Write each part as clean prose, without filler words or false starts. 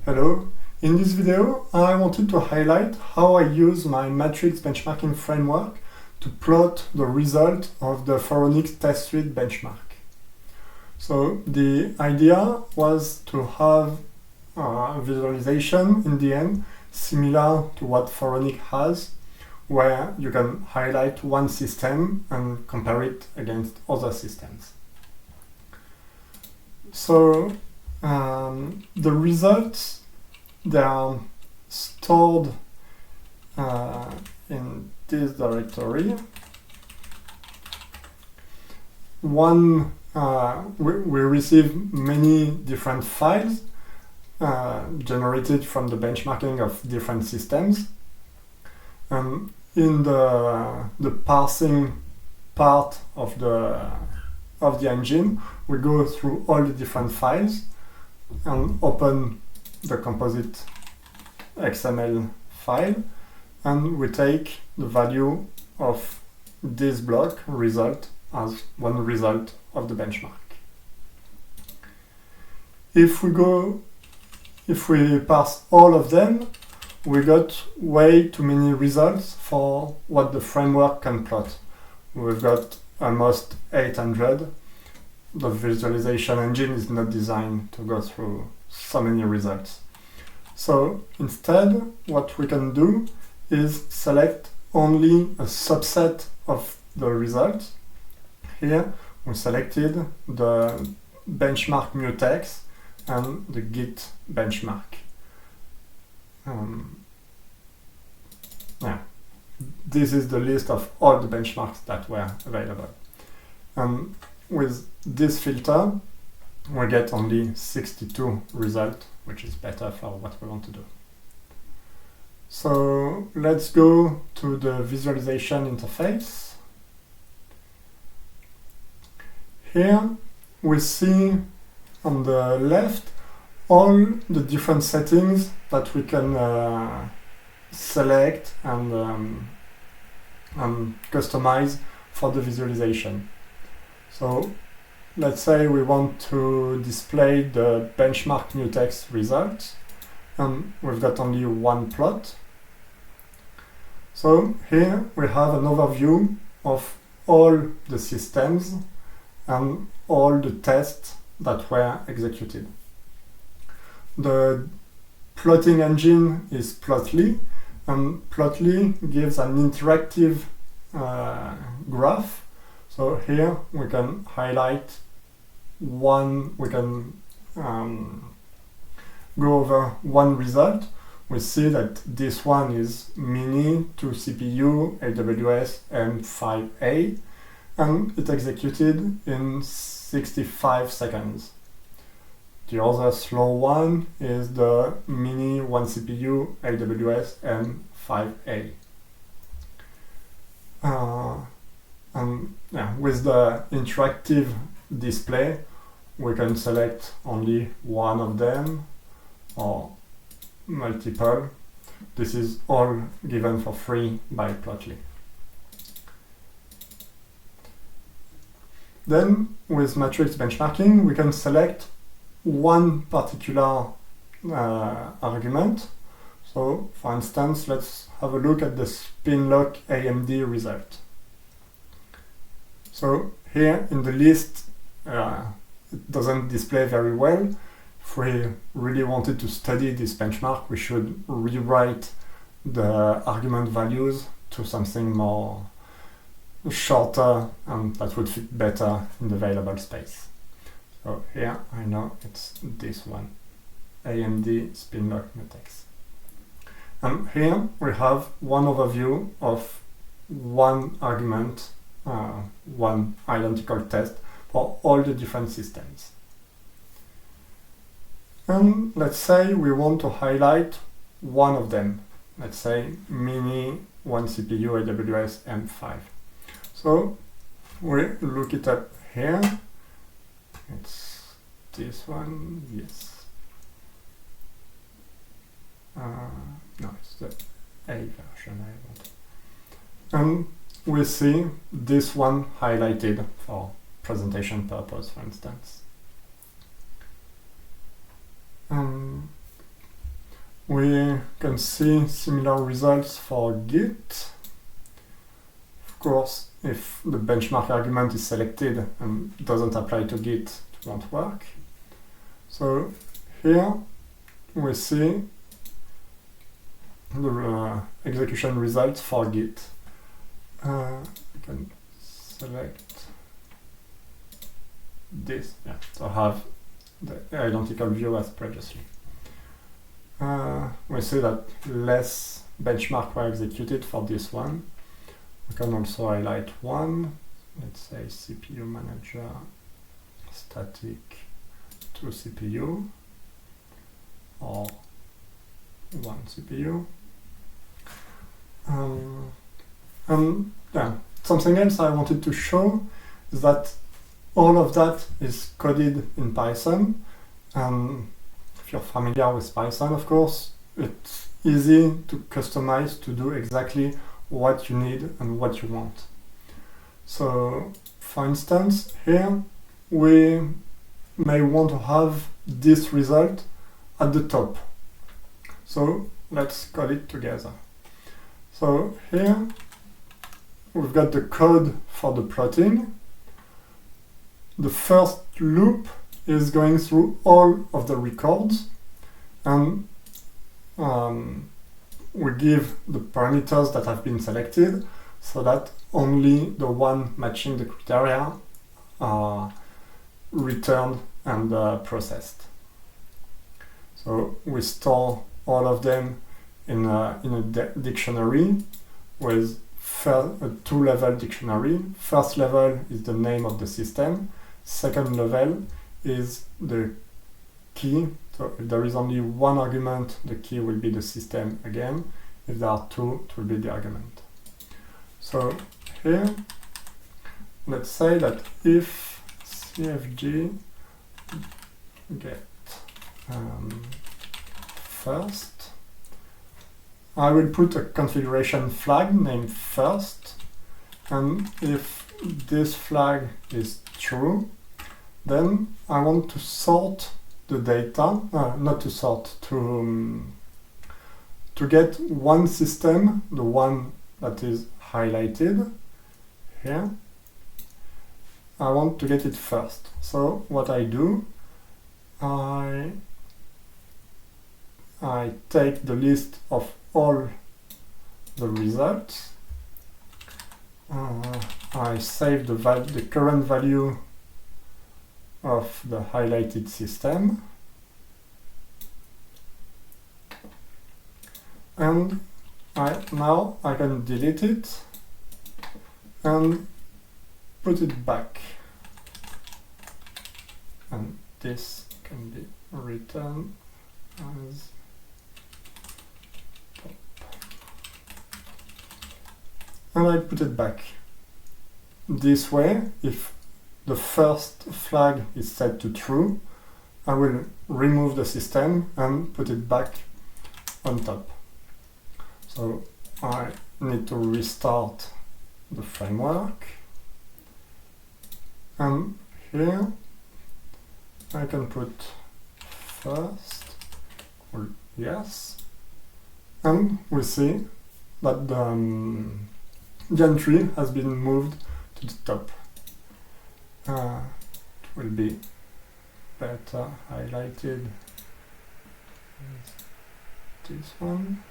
Hello, in this video I wanted to highlight how I use my matrix benchmarking framework to plot the result of the Phoronix test suite benchmark. So the idea was to have a visualization in the end similar to what Phoronix has, where you can highlight one system and compare it against other systems. So the results, they are stored in this directory. We receive many different files generated from the benchmarking of different systems. In the parsing part of the engine, we go through all the different files and open the composite XML file, and we take the value of this block result as one result of the benchmark. If we parse all of them, we got way too many results for what the framework can plot. We've got almost 800. The visualization engine is not designed to go through so many results. So instead, what we can do is select only a subset of the results. Here we selected the benchmark mutex and the git benchmark. This is the list of all the benchmarks that were available. With this filter, we get only 62 results, which is better for what we want to do. So let's go to the visualization interface. Here we see on the left all the different settings that we can select and customize for the visualization. So let's say we want to display the benchmark mutex results, and we've got only one plot. So here we have an overview of all the systems and all the tests that were executed. The plotting engine is Plotly, and Plotly gives an interactive graph. So here we can highlight one, we can go over one result. We see that this one is Mini 2 CPU AWS M5A, and it executed in 65 seconds. The other slow one is the Mini 1 CPU AWS M5A. With the interactive display, we can select only one of them or multiple. This is all given for free by Plotly. Then, with matrix benchmarking, we can select one particular argument. So, for instance, let's have a look at the spin-lock AMD result. So here in the list, it doesn't display very well. If we really wanted to study this benchmark, we should rewrite the argument values to something more shorter, and that would fit better in the available space. So here I know it's this one, AMD spin-lock mutex. And here we have one overview of one argument, one identical test for all the different systems. And let's say we want to highlight one of them. Let's say Mini 1 CPU AWS M5. So we look it up here. It's this one, yes. No, it's the A version I want. And we see this one highlighted for presentation purpose, for instance. We can see similar results for Git. Of course, if the benchmark argument is selected and doesn't apply to Git, it won't work. So here we see the execution results for Git. We can select this, to have the identical view as previously. We see that less benchmarks were executed for this one. We can also highlight one, let's say CPU manager static to CPU or one CPU. And something else I wanted to show is that all of that is coded in Python. If you're familiar with Python, of course, it's easy to customize to do exactly what you need and what you want. So, for instance, here we may want to have this result at the top. So let's code it together. So here we've got the code for the plotting. The first loop is going through all of the records, and we give the parameters that have been selected so that only the one matching the criteria are returned and processed. So we store all of them in a dictionary with a two-level dictionary. First level is the name of the system. Second level is the key. So if there is only one argument, the key will be the system again. If there are two, it will be the argument. So here, let's say that if CFG get first, I will put a configuration flag named first, and if this flag is true, then I want to sort the data, not to sort, to get one system, the one that is highlighted here. I want to get it first. So what I do, I take the list of all the results. I save the current value of the highlighted system, and now I can delete it and put it back, and this can be written as top. And I put it back. This way, if the first flag is set to true, I will remove the system and put it back on top. So I need to restart the framework, and here I can put first or yes, and we see that the entry has been moved to the top. It will be better highlighted as this one.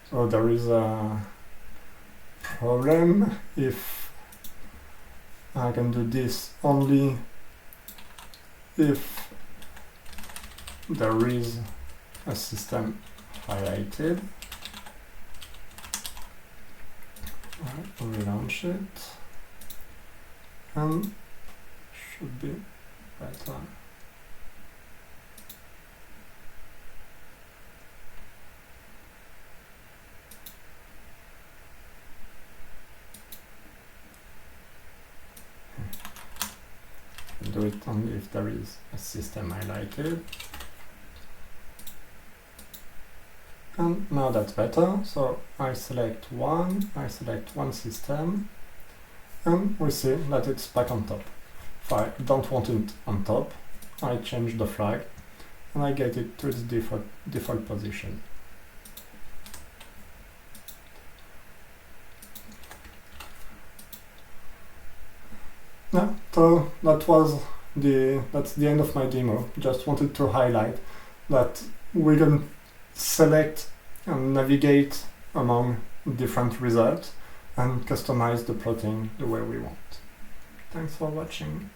So there is a problem if I can do this only if there is a system highlighted. I relaunch it, and should be better. Do it only if there is a system highlighted. And now that's better. So I select one system, and we see that it's back on top. If I don't want it on top, I change the flag and I get it to its default position. Yeah, so that's the end of my demo. Just wanted to highlight that we can select and navigate among different results and customize the plotting the way we want. Thanks for watching.